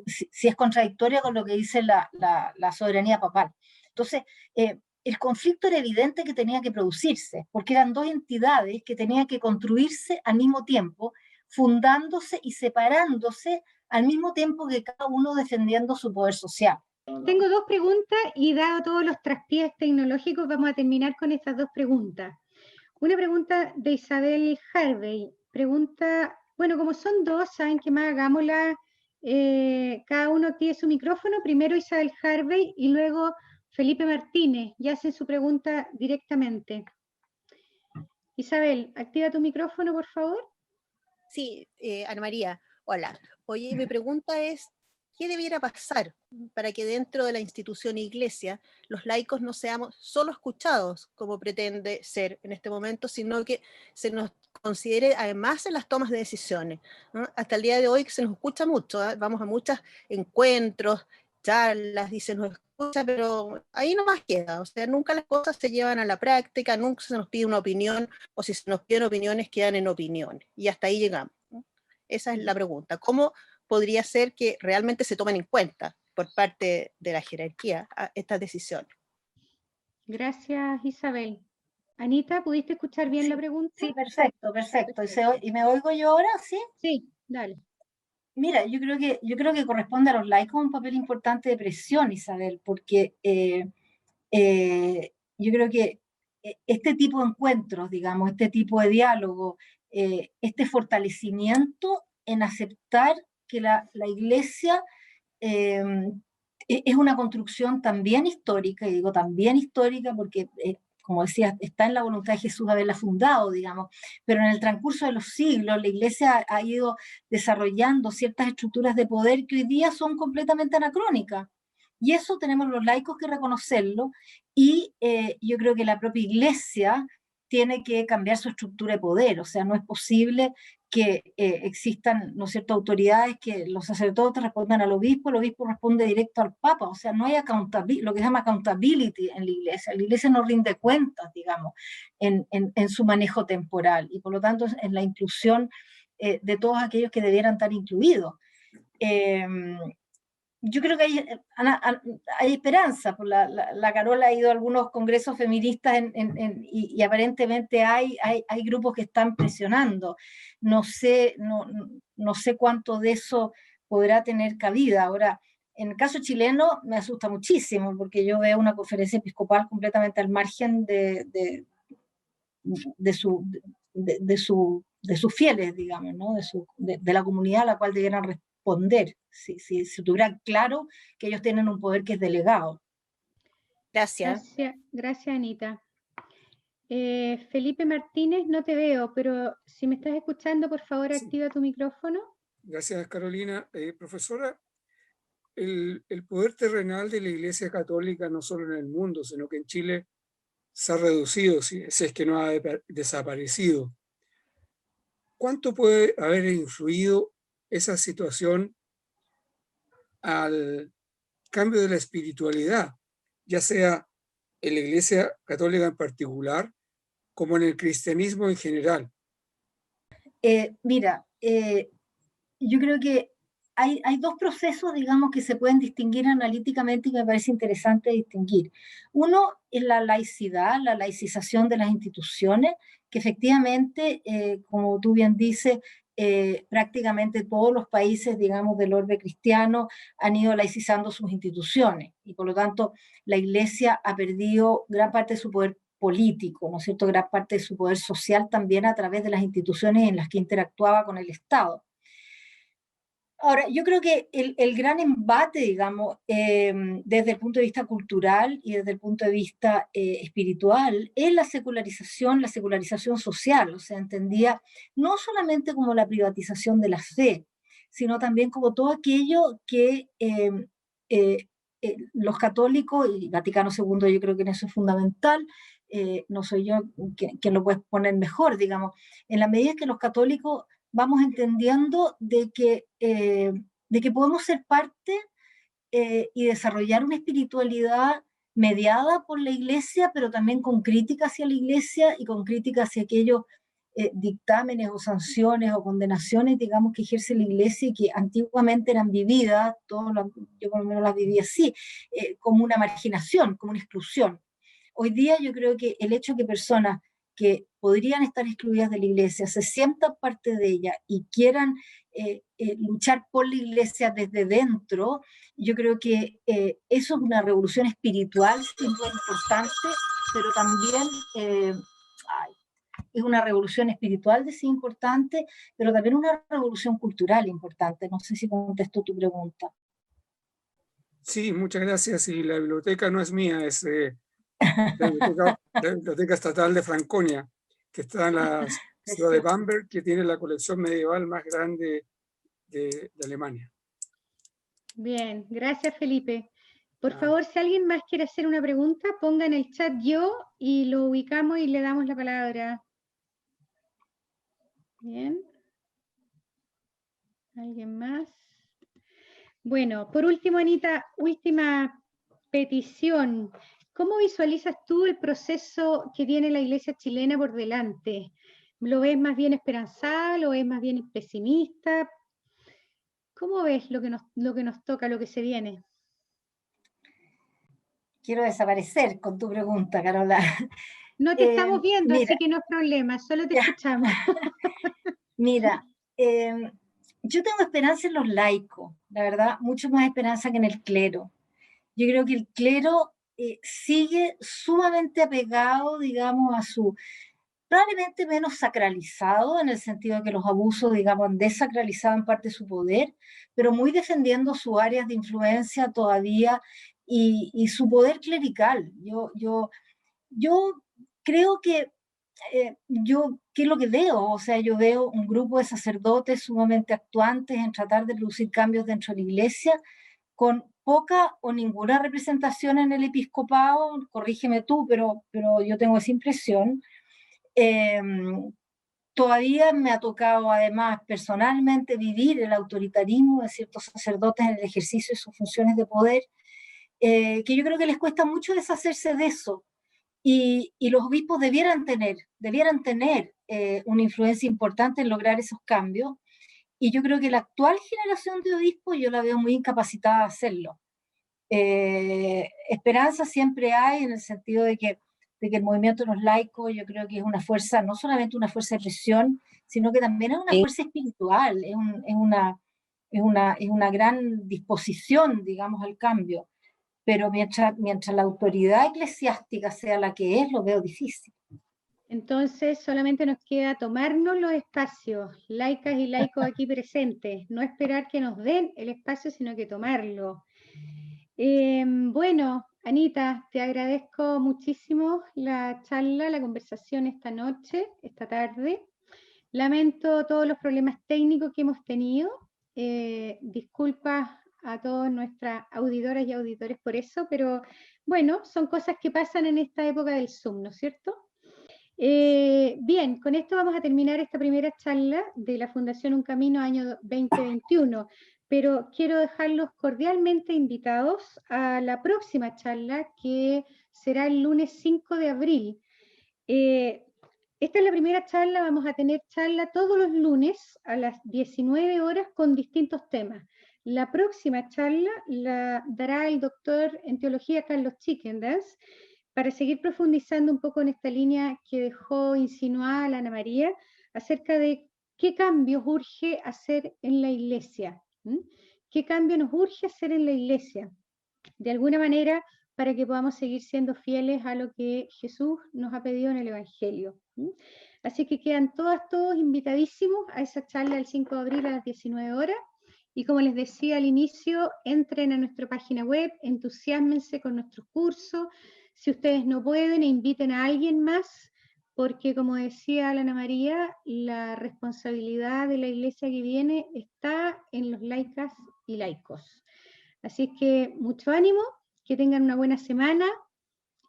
si es contradictoria con lo que dice la soberanía papal. Entonces, el conflicto era evidente que tenía que producirse, porque eran dos entidades que tenían que construirse al mismo tiempo, fundándose y separándose al mismo tiempo que cada uno defendiendo su poder social. Tengo dos preguntas y dado todos los traspiés tecnológicos, vamos a terminar con estas dos preguntas. Una pregunta de Isabel Harvey. Pregunta, bueno, como son dos, saben que más hagámosla, cada uno tiene su micrófono, primero Isabel Harvey y luego Felipe Martínez, y hacen su pregunta directamente. Isabel, activa tu micrófono, por favor. Sí, Ana María, hola. Oye, mi pregunta es, ¿qué debiera pasar para que dentro de la institución iglesia los laicos no seamos solo escuchados, como pretende ser en este momento, sino que se nos considere además en las tomas de decisiones, ¿no? Hasta el día de hoy que se nos escucha mucho, ¿eh? Vamos a muchos encuentros, charlas, y se nos escucha, pero ahí nomás queda, o sea, nunca las cosas se llevan a la práctica, nunca se nos pide una opinión, o si se nos piden opiniones, quedan en opiniones, y hasta ahí llegamos, ¿no? Esa es la pregunta. ¿Cómo podría ser que realmente se tomen en cuenta por parte de la jerarquía estas decisiones? Gracias, Isabel. Anita, ¿pudiste escuchar bien la pregunta? Sí, perfecto, perfecto. ¿Y me oigo yo ahora? ¿Sí? Sí, dale. Mira, yo creo que corresponde a los laicos un papel importante de presión, Isabel, porque yo creo que este tipo de encuentros, digamos, este tipo de diálogo, este fortalecimiento en aceptar que la Iglesia eh, es una construcción también histórica, y digo también histórica porque, como decía, está en la voluntad de Jesús haberla fundado, digamos, pero en el transcurso de los siglos la Iglesia ha ido desarrollando ciertas estructuras de poder que hoy día son completamente anacrónicas. Y eso tenemos los laicos que reconocerlo, y yo creo que la propia Iglesia tiene que cambiar su estructura de poder, o sea, no es posible que existan, ¿no es cierto?, autoridades, que los sacerdotes respondan al obispo, el obispo responde directo al papa, o sea, no hay lo que se llama accountability en la iglesia no rinde cuentas, digamos, en su manejo temporal, y por lo tanto en la inclusión de todos aquellos que debieran estar incluidos. Yo creo que hay esperanza. La Carola ha ido a algunos congresos feministas y aparentemente hay grupos que están presionando. No sé, no sé cuánto de eso podrá tener cabida. Ahora, en el caso chileno me asusta muchísimo porque yo veo una conferencia episcopal completamente al margen de su, de sus fieles, digamos, ¿no? De la comunidad a la cual debieran responder, si tuvieran claro que ellos tienen un poder que es delegado. Gracias. Gracias, Anita. Felipe Martínez, no te veo, pero si me estás escuchando, por favor, activa tu micrófono. Gracias, Carolina. Profesora, el poder terrenal de la Iglesia Católica, no solo en el mundo, sino que en Chile, se ha reducido, si es que no ha desaparecido. ¿Cuánto puede haber influido esa situación al cambio de la espiritualidad, ya sea en la Iglesia Católica en particular, como en el cristianismo en general? Mira, yo creo que hay dos procesos, digamos, que se pueden distinguir analíticamente y que me parece interesante distinguir. Uno es la laicidad, la laicización de las instituciones, que efectivamente, como tú bien dices, prácticamente todos los países, digamos, del orbe cristiano han ido laicizando sus instituciones, y por lo tanto la Iglesia ha perdido gran parte de su poder político, ¿no es cierto?, gran parte de su poder social también a través de las instituciones en las que interactuaba con el Estado. Ahora, yo creo que el gran embate, digamos, desde el punto de vista cultural y desde el punto de vista espiritual, es la secularización social, o sea, entendía no solamente como la privatización de la fe, sino también como todo aquello que los católicos, y Vaticano II yo creo que en eso es fundamental, no soy yo quien lo puede poner mejor, digamos, en la medida que los católicos vamos entendiendo de que podemos ser parte y desarrollar una espiritualidad mediada por la Iglesia, pero también con crítica hacia la Iglesia y con crítica hacia aquellos dictámenes o sanciones o condenaciones, digamos, que ejerce la Iglesia y que antiguamente eran vividas, yo por lo menos las viví así, como una marginación, como una exclusión. Hoy día yo creo que el hecho de que personas que podrían estar excluidas de la Iglesia se sientan parte de ella y quieran luchar por la Iglesia desde dentro, yo creo que eso es una revolución espiritual, sin duda importante, pero también es una revolución espiritual de sí importante, pero también una revolución cultural importante. No sé si contesto tu pregunta. Sí, muchas gracias. Y la biblioteca no es mía, es la Biblioteca Estatal de Franconia, que está en la ciudad de Bamberg, que tiene la colección medieval más grande de Alemania. Bien, gracias Felipe. Por favor, si alguien más quiere hacer una pregunta, ponga en el chat yo y lo ubicamos y le damos la palabra. Bien. ¿Alguien más? Bueno, por último, Anita, última petición. ¿Cómo visualizas tú el proceso que tiene la Iglesia chilena por delante? ¿Lo ves más bien esperanzado? ¿Lo ves más bien pesimista? ¿Cómo ves lo que nos toca, lo que se viene? Quiero desaparecer con tu pregunta, Carola. No te estamos viendo, mira, así que no es problema, solo te escuchamos. Mira, yo tengo esperanza en los laicos, la verdad, mucho más esperanza que en el clero. Yo creo que el clero sigue sumamente apegado, digamos, a su, probablemente menos sacralizado, en el sentido de que los abusos, digamos, han desacralizado en parte su poder, pero muy defendiendo sus áreas de influencia todavía y su poder clerical. Yo creo que ¿qué es lo que veo? O sea, yo veo un grupo de sacerdotes sumamente actuantes en tratar de producir cambios dentro de la Iglesia, con poca o ninguna representación en el episcopado, corrígeme tú, pero yo tengo esa impresión. Todavía me ha tocado, además, personalmente vivir el autoritarismo de ciertos sacerdotes en el ejercicio de sus funciones de poder, que yo creo que les cuesta mucho deshacerse de eso. Y los obispos debieran tener una influencia importante en lograr esos cambios. Y yo creo que la actual generación de obispos yo la veo muy incapacitada de hacerlo. Esperanza siempre hay en el sentido de que el movimiento de los laicos yo creo que es una fuerza, no solamente una fuerza de presión, sino que también es una fuerza espiritual, es una gran disposición, digamos, al cambio. Pero mientras la autoridad eclesiástica sea la que es, lo veo difícil. Entonces, solamente nos queda tomarnos los espacios, laicas y laicos aquí presentes, no esperar que nos den el espacio, sino que tomarlo. Bueno, Anita, te agradezco muchísimo la charla, la conversación esta noche, esta tarde. Lamento todos los problemas técnicos que hemos tenido. Disculpas a todas nuestras auditoras y auditores por eso, pero bueno, son cosas que pasan en esta época del Zoom, ¿no es cierto? Bien, con esto vamos a terminar esta primera charla de la Fundación Un Camino año 2021, pero quiero dejarlos cordialmente invitados a la próxima charla que será el lunes 5 de abril. Esta es la primera charla, vamos a tener charla todos los lunes a las 19 horas con distintos temas. La próxima charla la dará el doctor en teología Carlos Chiquendas, para seguir profundizando un poco en esta línea que dejó insinuada la Ana María, acerca de qué cambios urge hacer en la Iglesia. ¿Qué cambio nos urge hacer en la Iglesia? De alguna manera, para que podamos seguir siendo fieles a lo que Jesús nos ha pedido en el Evangelio. Así que quedan todos invitadísimos a esa charla el 5 de abril a las 19 horas. Y como les decía al inicio, entren a nuestra página web, entusiásmense con nuestros cursos. Si ustedes no pueden, inviten a alguien más, porque como decía la Ana María, la responsabilidad de la Iglesia que viene está en los laicas y laicos. Así es que mucho ánimo, que tengan una buena semana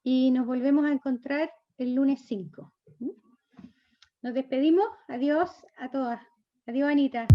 y nos volvemos a encontrar el lunes 5. Nos despedimos, adiós a todas. Adiós, Anita.